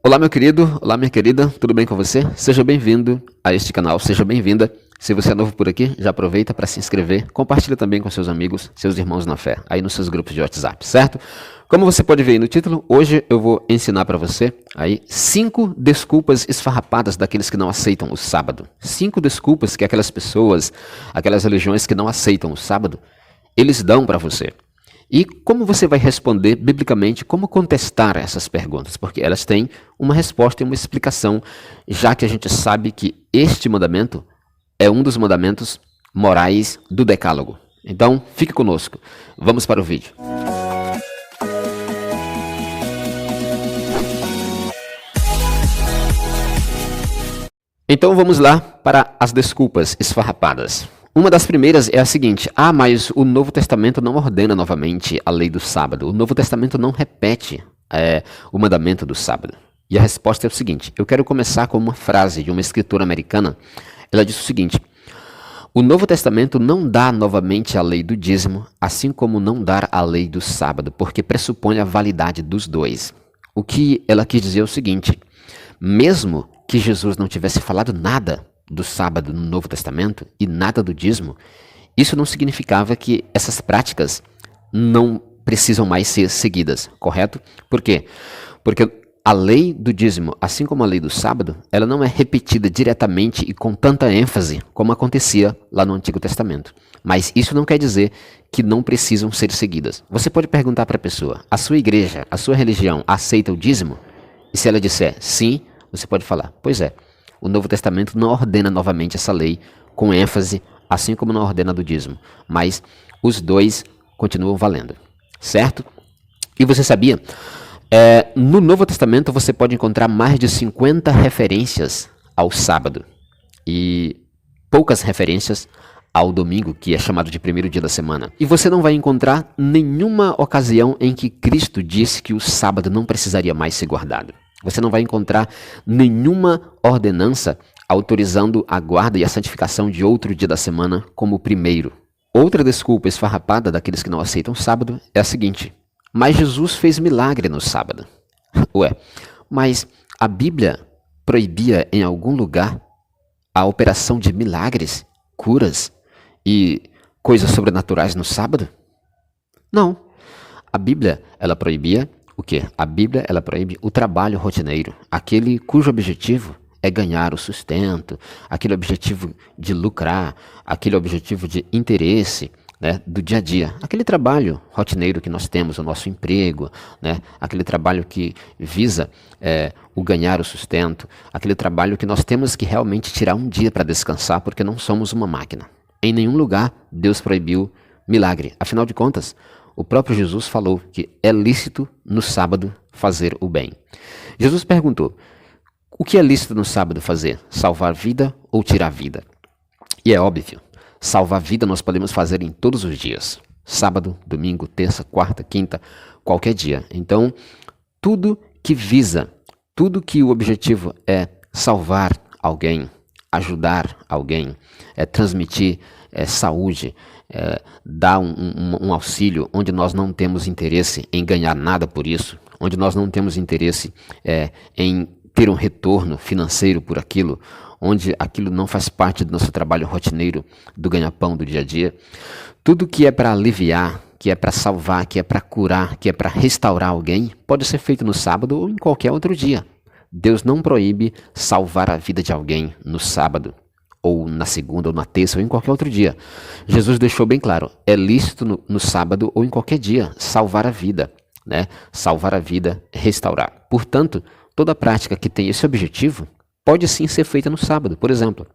Olá meu querido, olá minha querida, tudo bem com você? Seja bem-vindo a este canal, seja bem-vinda. Se você é novo por aqui, já aproveita para se inscrever, compartilha também com seus amigos, seus irmãos na fé, aí nos seus grupos de WhatsApp, certo? Como você pode ver aí no título, hoje eu vou ensinar para você aí 5 desculpas esfarrapadas daqueles que não aceitam o sábado. 5 desculpas que aquelas pessoas, aquelas religiões que não aceitam o sábado, eles dão para você. E como você vai responder biblicamente, como contestar essas perguntas? Porque elas têm uma resposta e uma explicação, já que a gente sabe que este mandamento é um dos mandamentos morais do Decálogo. Então, fique conosco. Vamos para o vídeo. Então vamos lá para as desculpas esfarrapadas. Uma das primeiras é a seguinte: mas o Novo Testamento não ordena novamente a lei do sábado. O Novo Testamento não repete o mandamento do sábado. E a resposta é o seguinte: eu quero começar com uma frase de uma escritora americana. Ela diz o seguinte: o Novo Testamento não dá novamente a lei do dízimo, assim como não dar a lei do sábado, porque pressupõe a validade dos dois. O que ela quis dizer é o seguinte: mesmo que Jesus não tivesse falado nada do sábado no Novo Testamento e nada do dízimo, isso não significava que essas práticas não precisam mais ser seguidas, correto? Por quê? Porque a lei do dízimo, assim como a lei do sábado, ela não é repetida diretamente e com tanta ênfase como acontecia lá no Antigo Testamento. Mas isso não quer dizer que não precisam ser seguidas. Você pode perguntar para a pessoa: a sua igreja, a sua religião aceita o dízimo? E se ela disser sim, você pode falar: pois é, o Novo Testamento não ordena novamente essa lei com ênfase, assim como não ordena do dízimo, mas os dois continuam valendo, certo? E você sabia? No Novo Testamento você pode encontrar mais de 50 referências ao sábado e poucas referências ao domingo, que é chamado de primeiro dia da semana. E você não vai encontrar nenhuma ocasião em que Cristo disse que o sábado não precisaria mais ser guardado. Você não vai encontrar nenhuma ordenança autorizando a guarda e a santificação de outro dia da semana como o primeiro. Outra desculpa esfarrapada daqueles que não aceitam o sábado é a seguinte: mas Jesus fez milagre no sábado. Ué, mas a Bíblia proibia em algum lugar a operação de milagres, curas e coisas sobrenaturais no sábado? Não. A Bíblia, ela proibia o quê? A Bíblia, ela proíbe o trabalho rotineiro, aquele cujo objetivo é ganhar o sustento, aquele objetivo de lucrar, aquele objetivo de interesse, né, do dia a dia, aquele trabalho rotineiro que nós temos, o nosso emprego, né, aquele trabalho que visa o ganhar o sustento, aquele trabalho que nós temos que realmente tirar um dia para descansar, porque não somos uma máquina. Em nenhum lugar Deus proibiu milagre. Afinal de contas, o próprio Jesus falou que é lícito no sábado fazer o bem. Jesus perguntou: o que é lícito no sábado fazer? Salvar vida ou tirar vida? E é óbvio, salvar vida nós podemos fazer em todos os dias. Sábado, domingo, terça, quarta, quinta, qualquer dia. Então, tudo que visa, tudo que o objetivo é salvar alguém, ajudar alguém, transmitir saúde, dar um auxílio onde nós não temos interesse em ganhar nada por isso, onde nós não temos interesse em ter um retorno financeiro por aquilo, onde aquilo não faz parte do nosso trabalho rotineiro do ganha-pão do dia a dia. Tudo que é para aliviar, que é para salvar, que é para curar, que é para restaurar alguém, pode ser feito no sábado ou em qualquer outro dia. Deus não proíbe salvar a vida de alguém no sábado, ou na segunda, ou na terça, ou em qualquer outro dia. Jesus deixou bem claro: é lícito no sábado ou em qualquer dia salvar a vida, né? Salvar a vida, restaurar. Portanto, toda prática que tem esse objetivo pode sim ser feita no sábado. Por exemplo,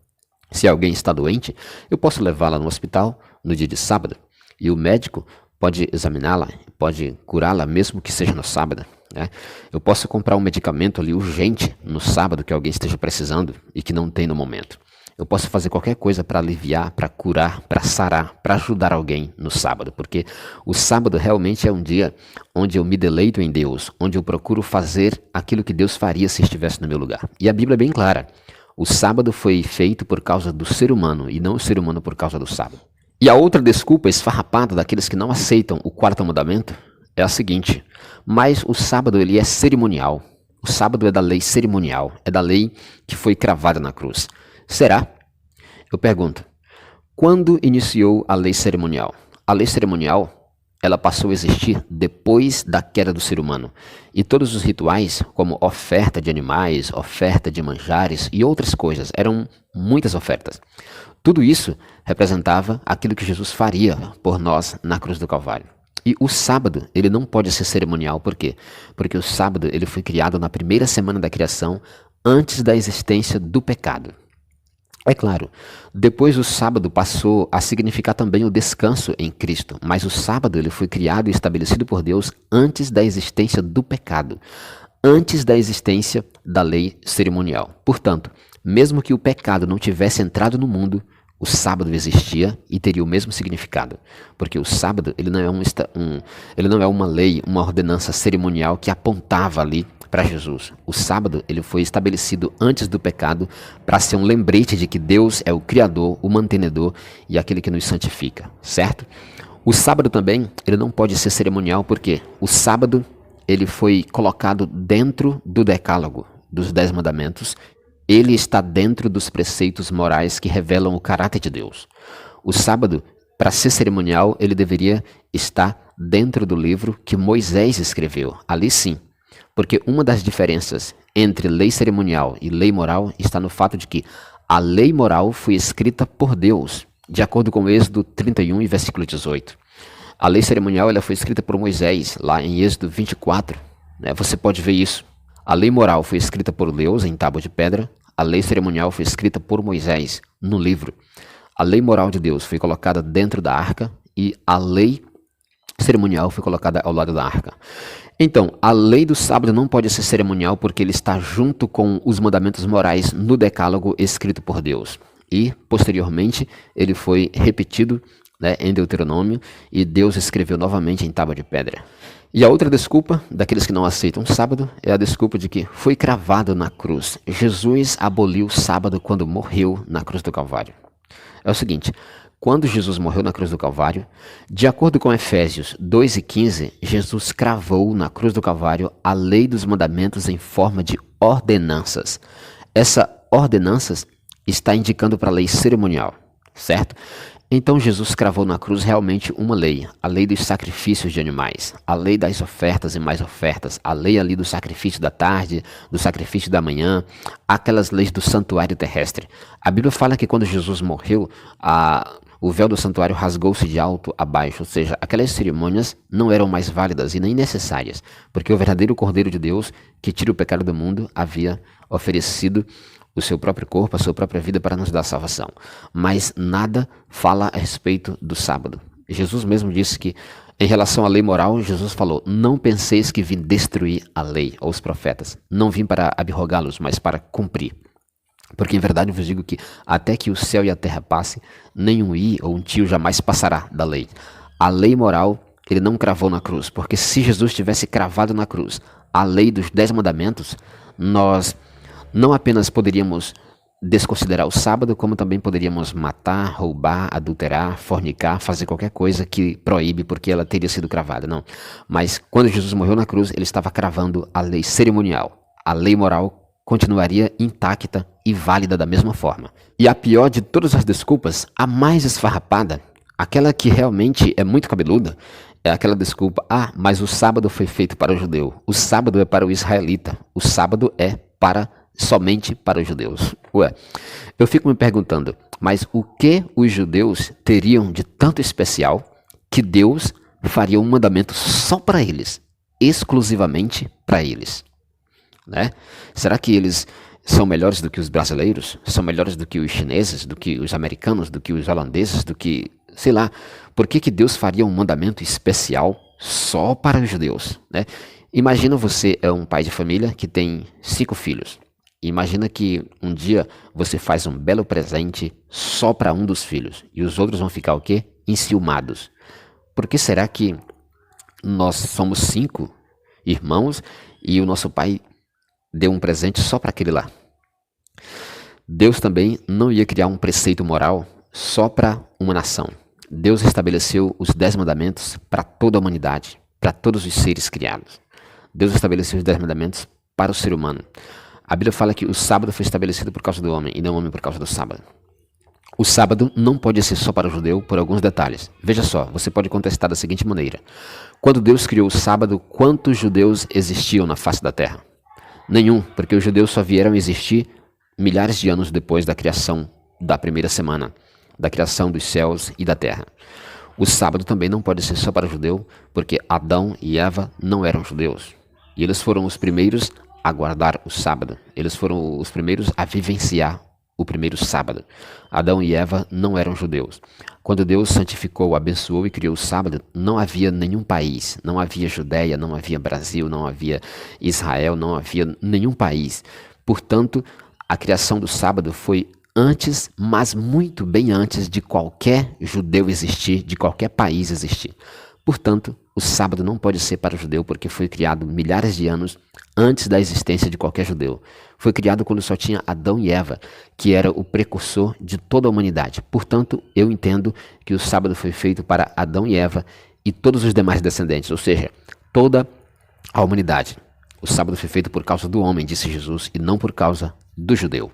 se alguém está doente, eu posso levá-la no hospital no dia de sábado, e o médico pode examiná-la, pode curá-la mesmo que seja no sábado, né? Eu posso comprar um medicamento ali urgente no sábado que alguém esteja precisando e que não tem no momento. Eu posso fazer qualquer coisa para aliviar, para curar, para sarar, para ajudar alguém no sábado, porque o sábado realmente é um dia onde eu me deleito em Deus, onde eu procuro fazer aquilo que Deus faria se estivesse no meu lugar. E a Bíblia é bem clara: o sábado foi feito por causa do ser humano e não o ser humano por causa do sábado. E a outra desculpa esfarrapada daqueles que não aceitam o quarto mandamento é a seguinte: mas o sábado ele é cerimonial. O sábado é da lei cerimonial, é da lei que foi cravada na cruz. Será? Eu pergunto, quando iniciou a lei cerimonial? A lei cerimonial, ela passou a existir depois da queda do ser humano. E todos os rituais, como oferta de animais, oferta de manjares e outras coisas, eram muitas ofertas. Tudo isso representava aquilo que Jesus faria por nós na cruz do Calvário. E o sábado, ele não pode ser cerimonial, por quê? Porque o sábado, ele foi criado na primeira semana da criação, antes da existência do pecado. É claro, depois o sábado passou a significar também o descanso em Cristo, mas o sábado ele foi criado e estabelecido por Deus antes da existência do pecado, antes da existência da lei cerimonial. Portanto, mesmo que o pecado não tivesse entrado no mundo, o sábado existia e teria o mesmo significado, porque o sábado ele não é uma lei, uma ordenança cerimonial que apontava ali para Jesus. O sábado ele foi estabelecido antes do pecado para ser um lembrete de que Deus é o Criador, o mantenedor e aquele que nos santifica, certo? O sábado também ele não pode ser cerimonial porque o sábado ele foi colocado dentro do decálogo dos 10 mandamentos. Ele está dentro dos preceitos morais que revelam o caráter de Deus. O sábado, para ser cerimonial, ele deveria estar dentro do livro que Moisés escreveu. Ali sim. Porque uma das diferenças entre lei cerimonial e lei moral está no fato de que a lei moral foi escrita por Deus, de acordo com Êxodo 31 e versículo 18. A lei cerimonial ela foi escrita por Moisés, lá em Êxodo 24. Você pode ver isso. A lei moral foi escrita por Deus em tábua de pedra. A lei cerimonial foi escrita por Moisés no livro. A lei moral de Deus foi colocada dentro da arca e a lei cerimonial foi colocada ao lado da arca. Então, a lei do sábado não pode ser cerimonial porque ele está junto com os mandamentos morais no decálogo escrito por Deus. E, posteriormente, ele foi repetido em Deuteronômio e Deus escreveu novamente em tábua de pedra. E a outra desculpa daqueles que não aceitam o sábado é a desculpa de que foi cravado na cruz. Jesus aboliu o sábado quando morreu na cruz do Calvário. É o seguinte, quando Jesus morreu na cruz do Calvário, de acordo com Efésios 2:15, Jesus cravou na cruz do Calvário a lei dos mandamentos em forma de ordenanças. Essa ordenanças está indicando para a lei cerimonial, certo? Então Jesus cravou na cruz realmente uma lei, a lei dos sacrifícios de animais, a lei das ofertas e mais ofertas, a lei ali do sacrifício da tarde, do sacrifício da manhã, aquelas leis do santuário terrestre. A Bíblia fala que quando Jesus morreu, o véu do santuário rasgou-se de alto a baixo, ou seja, aquelas cerimônias não eram mais válidas e nem necessárias, porque o verdadeiro Cordeiro de Deus, que tira o pecado do mundo, havia oferecido o seu próprio corpo, a sua própria vida para nos dar salvação. Mas nada fala a respeito do sábado. Jesus mesmo disse que, em relação à lei moral, Jesus falou, não penseis que vim destruir a lei ou os profetas. Não vim para abrogá-los, mas para cumprir. Porque em verdade eu vos digo que até que o céu e a terra passem, nenhum i ou um tio jamais passará da lei. A lei moral ele não cravou na cruz, porque se Jesus tivesse cravado na cruz a lei dos 10 mandamentos, nós não apenas poderíamos desconsiderar o sábado, como também poderíamos matar, roubar, adulterar, fornicar, fazer qualquer coisa que proíbe porque ela teria sido cravada, não. Mas quando Jesus morreu na cruz, ele estava cravando a lei cerimonial. A lei moral continuaria intacta e válida da mesma forma. E a pior de todas as desculpas, a mais esfarrapada, aquela que realmente é muito cabeluda, é aquela desculpa, mas o sábado foi feito para o judeu, o sábado é para o israelita, o sábado é somente para os judeus. Eu fico me perguntando, mas o que os judeus teriam de tanto especial que Deus faria um mandamento só para eles, exclusivamente para eles? Será que eles são melhores do que os brasileiros? São melhores do que os chineses, do que os americanos, do que os holandeses, do que, sei lá, por que Deus faria um mandamento especial só para os judeus? Imagina você é um pai de família que tem 5 filhos. Imagina que um dia você faz um belo presente só para um dos filhos e os outros vão ficar o quê? Enciumados. Por que será que nós somos 5 irmãos e o nosso pai deu um presente só para aquele lá? Deus também não ia criar um preceito moral só para uma nação. Deus estabeleceu os 10 mandamentos para toda a humanidade, para todos os seres criados. Deus estabeleceu os 10 mandamentos para o ser humano. A Bíblia fala que o sábado foi estabelecido por causa do homem e não o homem por causa do sábado. O sábado não pode ser só para o judeu por alguns detalhes. Veja só, você pode contestar da seguinte maneira. Quando Deus criou o sábado, quantos judeus existiam na face da terra? Nenhum, porque os judeus só vieram existir milhares de anos depois da criação da primeira semana, da criação dos céus e da terra. O sábado também não pode ser só para o judeu, porque Adão e Eva não eram judeus. E eles foram os primeiros a guardar o sábado. Eles foram os primeiros a vivenciar o primeiro sábado. Adão e Eva não eram judeus. Quando Deus santificou, abençoou e criou o sábado, não havia nenhum país, não havia Judeia, não havia Brasil, não havia Israel, não havia nenhum país. Portanto, a criação do sábado foi antes, mas muito bem antes de qualquer judeu existir, de qualquer país existir. Portanto, o sábado não pode ser para o judeu porque foi criado milhares de anos antes da existência de qualquer judeu. Foi criado quando só tinha Adão e Eva, que era o precursor de toda a humanidade. Portanto, eu entendo que o sábado foi feito para Adão e Eva e todos os demais descendentes, ou seja, toda a humanidade. O sábado foi feito por causa do homem, disse Jesus, e não por causa do judeu.